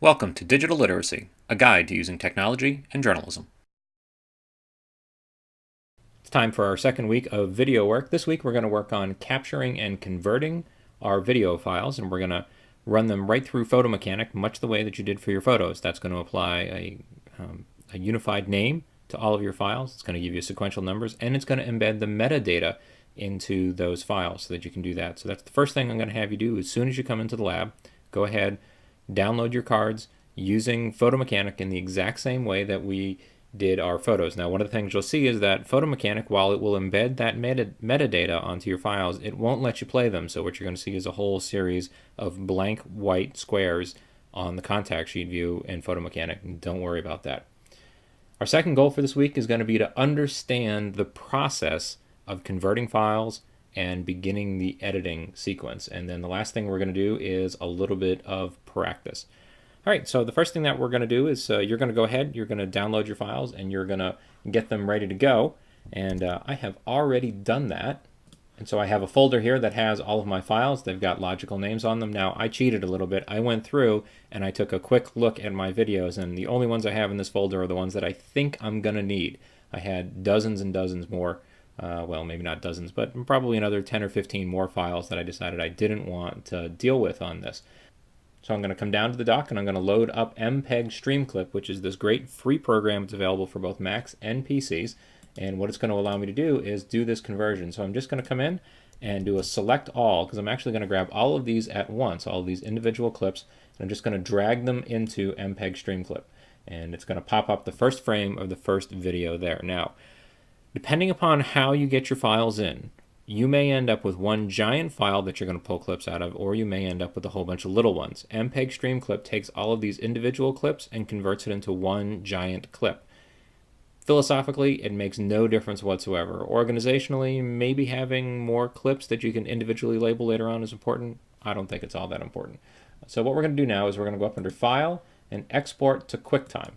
Welcome to Digital Literacy, a guide to using technology and journalism. It's time for our second week of video work. This week we're going to work on capturing and converting our video files, and we're going to run them right through Photo Mechanic, much the way that you did for your photos. That's going to apply a unified name to all of your files. It's going to give you sequential numbers, and it's going to embed the metadata into those files so that you can do that. So that's the first thing I'm going to have you do. As soon as you come into the lab, go ahead, download your cards using Photo Mechanic in the exact same way that we did our photos. Now, one of the things you'll see is that Photo Mechanic, while it will embed that metadata onto your files, it won't let you play them. So what you're going to see is a whole series of blank white squares on the contact sheet view in Photo Mechanic. Don't worry about that. Our second goal for this week is going to be to understand the process of converting files and beginning the editing sequence. And then the last thing we're going to do is a little bit of practice. All right, so the first thing that we're going to do is you're going to go ahead, you're going to download your files, and you're going to get them ready to go. And I have already done that. And so I have a folder here that has all of my files. They've got logical names on them. Now, I cheated a little bit. I went through and I took a quick look at my videos, and the only ones I have in this folder are the ones that I think I'm going to need. I had dozens and dozens more. Well, maybe not dozens, but probably another 10 or 15 more files that I decided I didn't want to deal with on this. So I'm going to come down to the dock and I'm going to load up MPEG Streamclip, which is this great free program. It's available for both Macs and PCs. And what it's going to allow me to do is do this conversion. So I'm just going to come in and do a select all, because I'm actually going to grab all of these at once, all of these individual clips, and I'm just going to drag them into MPEG Streamclip. And it's going to pop up the first frame of the first video there. Now, depending upon how you get your files in, you may end up with one giant file that you're going to pull clips out of, or you may end up with a whole bunch of little ones. MPEG Streamclip takes all of these individual clips and converts it into one giant clip. Philosophically, it makes no difference whatsoever. Organizationally, maybe having more clips that you can individually label later on is important. I don't think it's all that important. So what we're going to do now is we're going to go up under File and Export to QuickTime,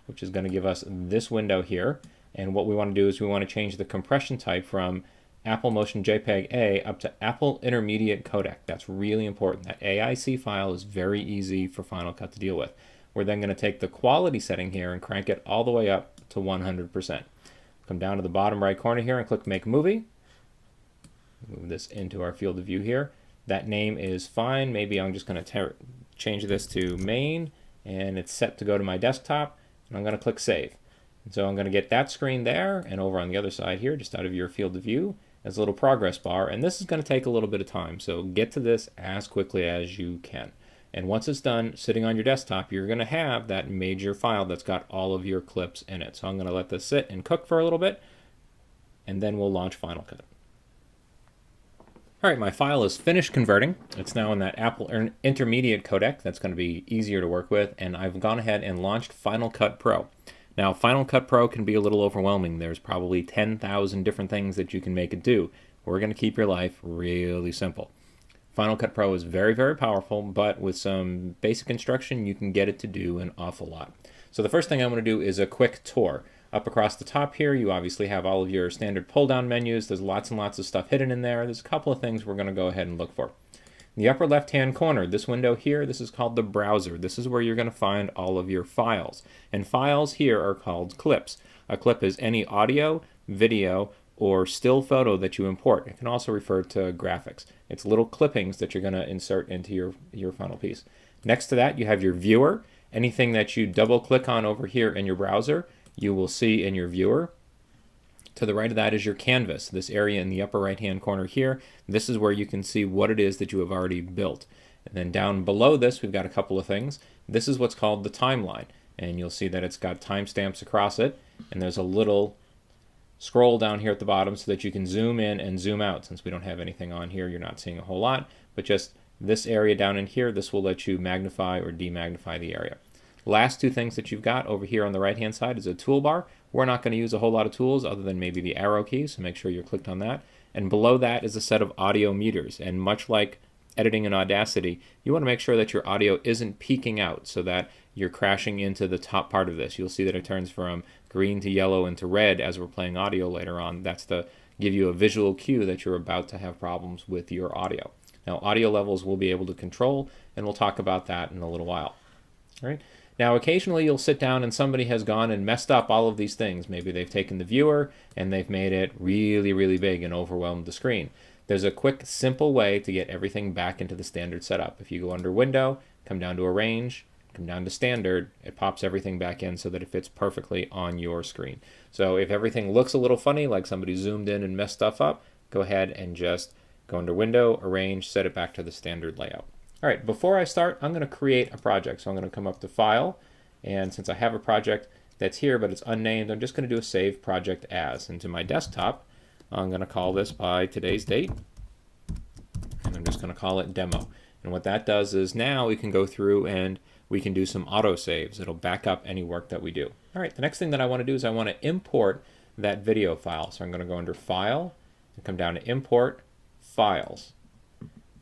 which is going to give us this window here. And what we want to do is we want to change the compression type from Apple Motion JPEG A up to Apple Intermediate Codec. That's really important. That AIC file is very easy for Final Cut to deal with. We're then going to take the quality setting here and crank it all the way up to 100%. Come down to the bottom right corner here and click Make Movie. Move this into our field of view here. That name is fine. Maybe I'm just going to change this to Main, and it's set to go to my desktop, and I'm going to click Save. And so I'm going to get that screen there, and over on the other side here, just out of your field of view, as a little progress bar, and this is going to take a little bit of time, so get to this as quickly as you can. And once it's done, sitting on your desktop, you're going to have that major file that's got all of your clips in it. So I'm going to let this sit and cook for a little bit, and then we'll launch Final Cut. All right, my file is finished converting. It's now in that Apple Intermediate Codec. That's going to be easier to work with, and I've gone ahead and launched Final Cut Pro. Now, Final Cut Pro can be a little overwhelming. There's probably 10,000 different things that you can make it do. We're going to keep your life really simple. Final Cut Pro is very, very powerful, but with some basic instruction, you can get it to do an awful lot. So the first thing I'm going to do is a quick tour. Up across the top here, you obviously have all of your standard pull-down menus. There's lots and lots of stuff hidden in there. There's a couple of things we're going to go ahead and look for. In the upper left-hand corner, this window here, this is called the browser. This is where you're going to find all of your files. And files here are called clips. A clip is any audio, video, or still photo that you import. It can also refer to graphics. It's little clippings that you're going to insert into your final piece. Next to that, you have your viewer. Anything that you double-click on over here in your browser, you will see in your viewer. To the right of that is your canvas, this area in the upper right-hand corner here. This is where you can see what it is that you have already built. And then down below this, we've got a couple of things. This is what's called the timeline, and you'll see that it's got timestamps across it, and there's a little scroll down here at the bottom so that you can zoom in and zoom out. Since we don't have anything on here, you're not seeing a whole lot, but just this area down in here, this will let you magnify or demagnify the area. Last two things that you've got over here on the right hand side is a toolbar. We're not going to use a whole lot of tools other than maybe the arrow keys, so make sure you're clicked on that. And below that is a set of audio meters, and much like editing in Audacity, you want to make sure that your audio isn't peaking out so that you're crashing into the top part of this. You'll see that it turns from green to yellow and to red as we're playing audio later on. That's to give you a visual cue that you're about to have problems with your audio. Now, audio levels we'll be able to control, and we'll talk about that in a little while. All right. Now, occasionally you'll sit down and somebody has gone and messed up all of these things. Maybe they've taken the viewer and they've made it really, really big and overwhelmed the screen. There's a quick, simple way to get everything back into the standard setup. If you go under Window, come down to Arrange, come down to Standard, it pops everything back in so that it fits perfectly on your screen. So if everything looks a little funny, like somebody zoomed in and messed stuff up, go ahead and just go under Window, Arrange, set it back to the standard layout. All right, before I start, I'm going to create a project. So I'm going to come up to File, and since I have a project that's here but it's unnamed, I'm just going to do a Save Project As. And to my desktop, I'm going to call this by today's date, and I'm just going to call it Demo. And what that does is now we can go through and we can do some auto saves. It'll back up any work that we do. All right, the next thing that I want to do is I want to import that video file. So I'm going to go under File and come down to Import Files.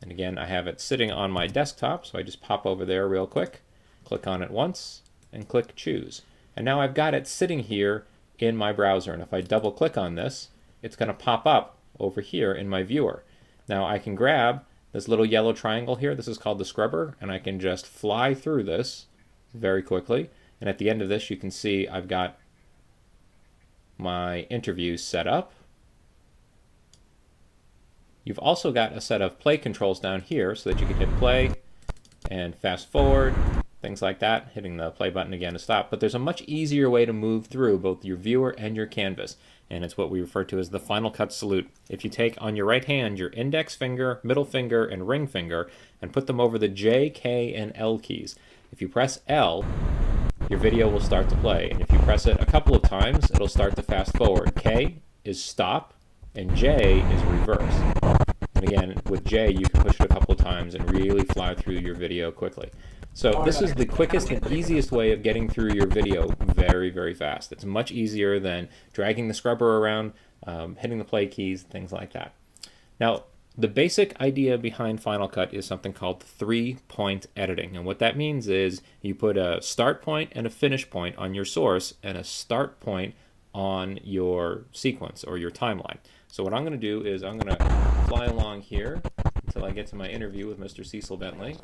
And again, I have it sitting on my desktop, so I just pop over there real quick, click on it once, and click Choose. And now I've got it sitting here in my browser. And if I double click on this, it's going to pop up over here in my viewer. Now I can grab this little yellow triangle here. This is called the scrubber, and I can just fly through this very quickly. And at the end of this, you can see I've got my interview set up. You've also got a set of play controls down here so that you can hit play and fast forward, things like that, hitting the play button again to stop. But there's a much easier way to move through both your viewer and your canvas, and it's what we refer to as the Final Cut Salute. If you take on your right hand your index finger, middle finger, and ring finger and put them over the J, K, and L keys, if you press L, your video will start to play. And if you press it a couple of times, it'll start to fast forward. K is stop, and J is reverse. And again, with J, you can push it a couple of times and really fly through your video quickly. So this is the quickest and easiest way of getting through your video very, very fast. It's much easier than dragging the scrubber around, hitting the play keys, things like that. Now, the basic idea behind Final Cut is something called 3-point editing. And what that means is you put a start point and a finish point on your source and a start point on your sequence or your timeline. So what I'm going to do is I'm going to fly along here until I get to my interview with Mr. Cecil Bentley.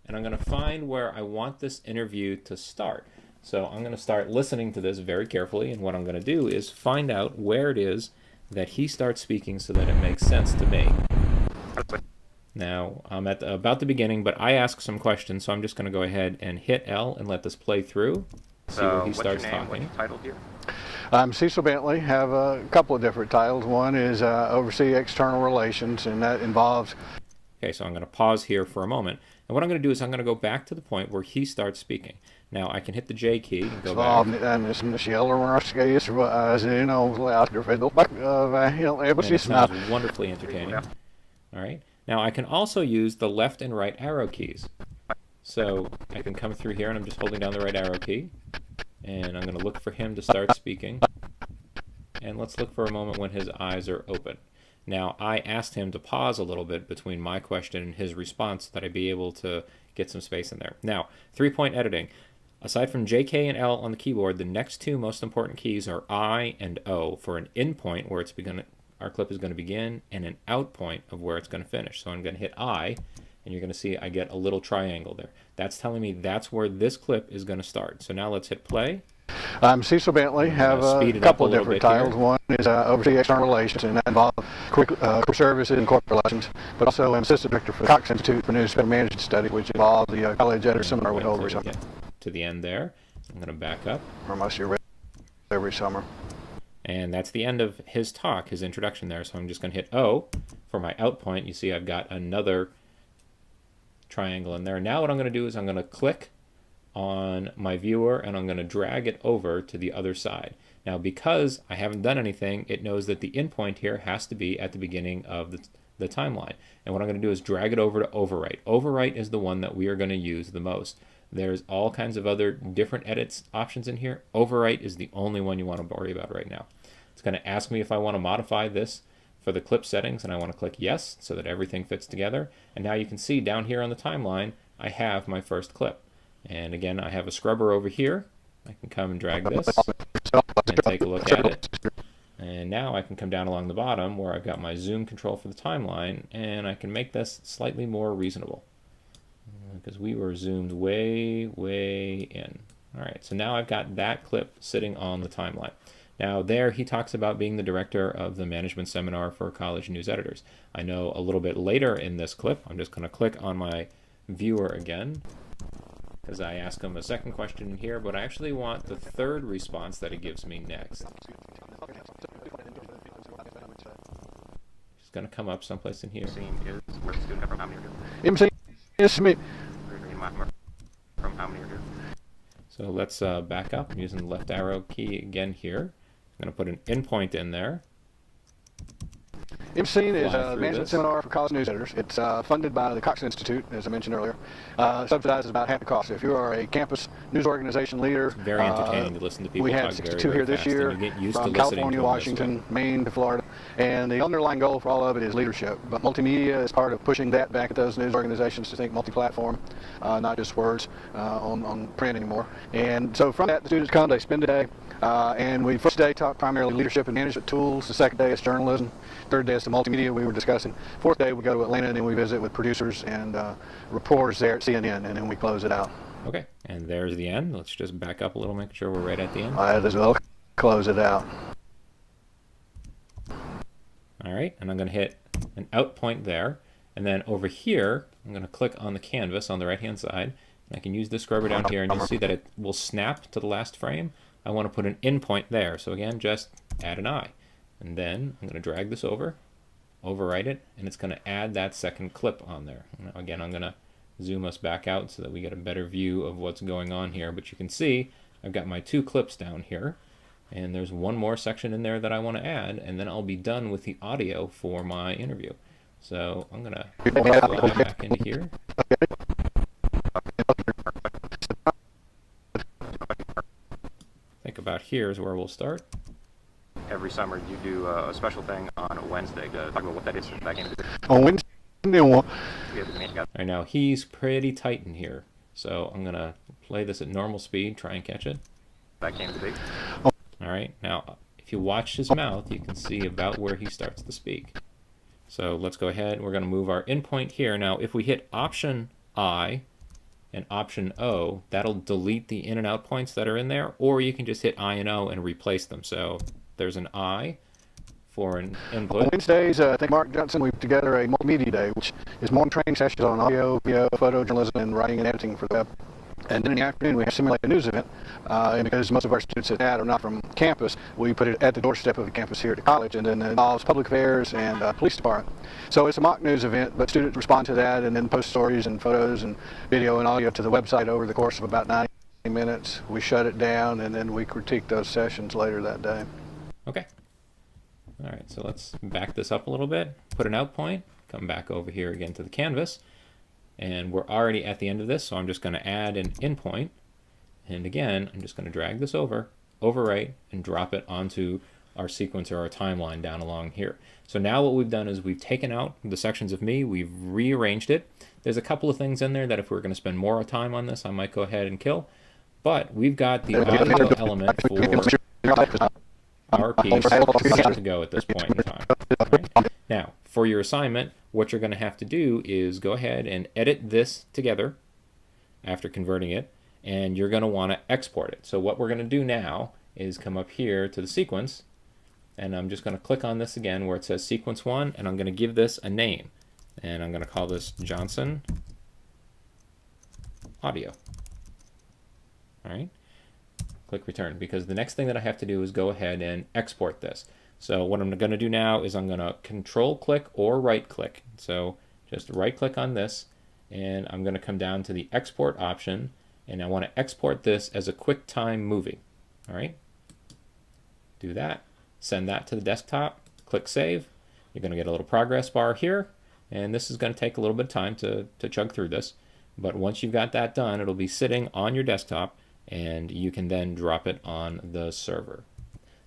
And I'm going to find where I want this interview to start. So I'm going to start listening to this very carefully, and what I'm going to do is find out where it is that he starts speaking so that it makes sense to me. Now, I'm at about the beginning, but I ask some questions, so I'm just going to go ahead and hit L and let this play through. See where he starts talking. What's your title here? I'm Cecil Bentley. Have a couple of different titles. One is oversee external relations, and that involves... Okay, so I'm going to pause here for a moment. And what I'm going to do is I'm going to go back to the point where he starts speaking. Now, I can hit the J key and go back. And that sounds wonderfully entertaining. All right. Now, I can also use the left and right arrow keys. So I can come through here, and I'm just holding down the right arrow key. And I'm going to look for him to start speaking. And let's look for a moment when his eyes are open. Now, I asked him to pause a little bit between my question and his response so that I'd be able to get some space in there. Now, 3-point editing. Aside from J, K, and L on the keyboard, the next two most important keys are I and O for an in point where our clip is going to begin, and an out point of where it's going to finish. So I'm going to hit I, and you're going to see I get a little triangle there. That's telling me that's where this clip is going to start. So now let's hit play. I'm Cecil Bentley. Have a couple of different titles. One is oversee external relations, and that involves corporate services and corporate relations. But also, I'm assistant director for the Cox Institute for News Management Study, which involves the college editor seminar we hold every summer. To the end there. I'm going to back up. For most of every summer. And that's the end of his talk, his introduction there. So I'm just going to hit O for my out point. You see I've got another triangle in there. Now what I'm going to do is I'm going to click on my viewer, and I'm going to drag it over to the other side. Now, because I haven't done anything, it knows that the in point here has to be at the beginning of the timeline. And what I'm going to do is drag it over to overwrite. Overwrite is the one that we are going to use the most. There's all kinds of other different edits options in here. Overwrite is the only one you want to worry about right now. It's going to ask me if I want to modify this for the clip settings, and I want to click yes so that everything fits together. And now you can see down here on the timeline, I have my first clip. And again, I have a scrubber over here. I can come and drag this and take a look at it. And now I can come down along the bottom where I've got my zoom control for the timeline, and I can make this slightly more reasonable. because we were zoomed way, way in. All right, so now I've got that clip sitting on the timeline. Now there he talks about being the director of the management seminar for college news editors. I know a little bit later in this clip, I'm just going to click on my viewer again, because I ask him a second question in here, but I actually want the third response that he gives me next. It's going to come up someplace in here. So let's back up. I'm using the left arrow key again here. I'm going to put an endpoint in there. IMSCENE is a management seminar for college news editors. It's funded by the Cox Institute, as I mentioned earlier. Subsidizes about half the cost. If you are a campus news organization leader, it's very entertaining to listen to people we talk had 62 here this year, from California, Washington, Maine to Florida. And the underlying goal for all of it is leadership. But multimedia is part of pushing that back at those news organizations to think multi-platform, not just words on print anymore. And so from that, the students come, they spend a day, and we first day talk primarily leadership and management tools. The second day is journalism. Third day is the multimedia we were discussing. Fourth day we go to Atlanta and then we visit with producers and reporters there at CNN, and then we close it out. Okay, and there's the end. Let's just back up a little, make sure we're right at the end. Might as well close it out. All right, and I'm going to hit an out point there, and then over here I'm going to click on the canvas on the right hand side, and I can use the scrubber down here, and you'll see that it will snap to the last frame. I want to put an in point there, so again, just add an eye. And then I'm going to drag this over, overwrite it, and it's going to add that second clip on there. Now, again, I'm going to zoom us back out so that we get a better view of what's going on here. But you can see I've got my two clips down here, and there's one more section in there that I want to add, and then I'll be done with the audio for my interview. So I'm going to slide back into here. I think about here is where we'll start. Every summer you do a special thing on a Wednesday to talk about what that is back into on Wednesday. All right, now he's pretty tight in here, so I'm gonna play this at normal speed, try and catch it. That came to be. All right, now if you watch his mouth, you can see about where he starts to speak. So let's go ahead. We're gonna move our endpoint here. Now, if we hit Option I and Option O, that'll delete the in and out points that are in there, or you can just hit I and O and replace them. So there's an I for an input. On Wednesdays, I think Mark Johnson, we put together a multimedia day, which is morning training sessions on audio, video, photojournalism, and writing and editing for the web. And then in the afternoon, we have simulate a news event. And because most of our students at that are not from campus, we put it at the doorstep of the campus here at the college, and then it involves public affairs and police department. So it's a mock news event, but students respond to that and then post stories and photos and video and audio to the website over the course of about 90 minutes. We shut it down, and then we critique those sessions later that day. Okay. All right, so let's back this up a little bit, put an out point, come back over here again to the canvas, and we're already at the end of this, so I'm just going to add an in point, and again, I'm just going to drag this over, overwrite, and drop it onto our sequence or our timeline down along here. So now what we've done is we've taken out the sections of me, we've rearranged it. There's a couple of things in there that if we're going to spend more time on this, I might go ahead and kill, but we've got the audio element for our piece to go at this point in time. Right? Now, for your assignment, what you're going to have to do is go ahead and edit this together after converting it, and you're going to want to export it. So what we're going to do now is come up here to the sequence, and I'm just going to click on this again where it says sequence 1, and I'm going to give this a name, and I'm going to call this Johnson Audio. All right. Click return, because the next thing that I have to do is go ahead and export this. So what I'm going to do now is I'm going to control click or right click. So just right click on this, and I'm going to come down to the export option, and I want to export this as a QuickTime movie. All right, do that, send that to the desktop, click save. You're going to get a little progress bar here, and this is going to take a little bit of time to chug through this, but once you've got that done, it'll be sitting on your desktop, and you can then drop it on the server.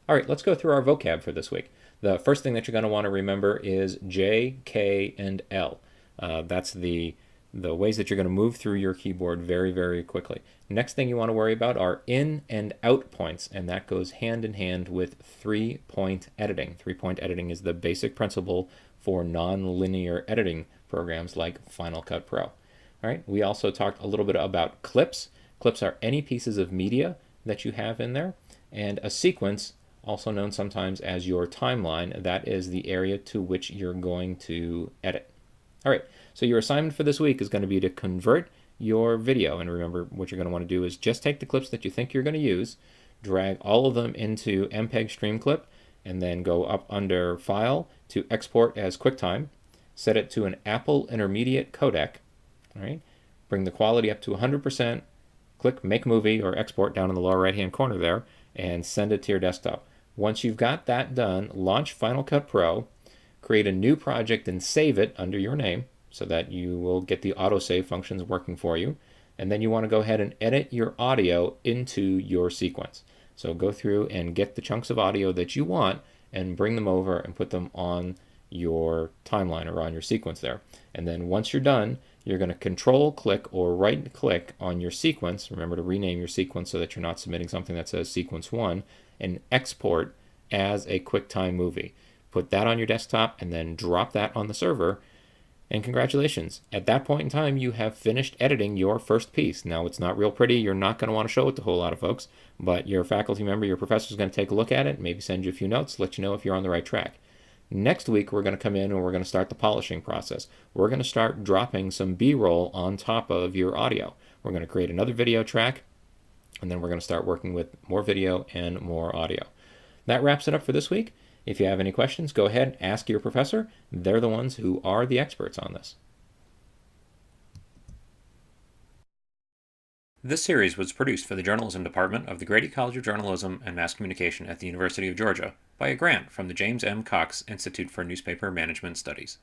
All right, let's go through our vocab for this week. The first thing that you're going to want to remember is J, K, and L. That's the ways that you're going to move through your keyboard very, very quickly. Next thing you want to worry about are in and out points, and that goes hand in hand with three-point editing. Three-point editing is the basic principle for non-linear editing programs like Final Cut Pro. All All right, we also talked a little bit about clips. Clips are any pieces of media that you have in there, and a sequence, also known sometimes as your timeline, that is the area to which you're going to edit. All right, so your assignment for this week is going to be to convert your video, and remember what you're going to want to do is just take the clips that you think you're going to use, drag all of them into MPEG Stream Clip, and then go up under File to Export as QuickTime, set it to an Apple Intermediate codec, all right, bring the quality up to 100%, click Make Movie or Export down in the lower right hand corner there, and send it to your desktop. Once you've got that done, launch Final Cut Pro, create a new project and save it under your name so that you will get the autosave functions working for you. And then you want to go ahead and edit your audio into your sequence. So go through and get the chunks of audio that you want and bring them over and put them on your timeline or on your sequence there. And then once you're done, you're going to control click or right click on your sequence. Remember to rename your sequence so that you're not submitting something that says sequence 1, and export as a QuickTime movie. Put that on your desktop and then drop that on the server. And congratulations. At that point in time, you have finished editing your first piece. Now, it's not real pretty. You're not going to want to show it to a whole lot of folks, but your faculty member, your professor is going to take a look at it, maybe send you a few notes, let you know if you're on the right track. Next week, we're going to come in and we're going to start the polishing process. We're going to start dropping some B-roll on top of your audio. We're going to create another video track, and then we're going to start working with more video and more audio. That wraps it up for this week. If you have any questions, go ahead, ask your professor. They're the ones who are the experts on this. This series was produced for the Journalism Department of the Grady College of Journalism and Mass Communication at the University of Georgia by a grant from the James M. Cox Institute for Newspaper Management Studies.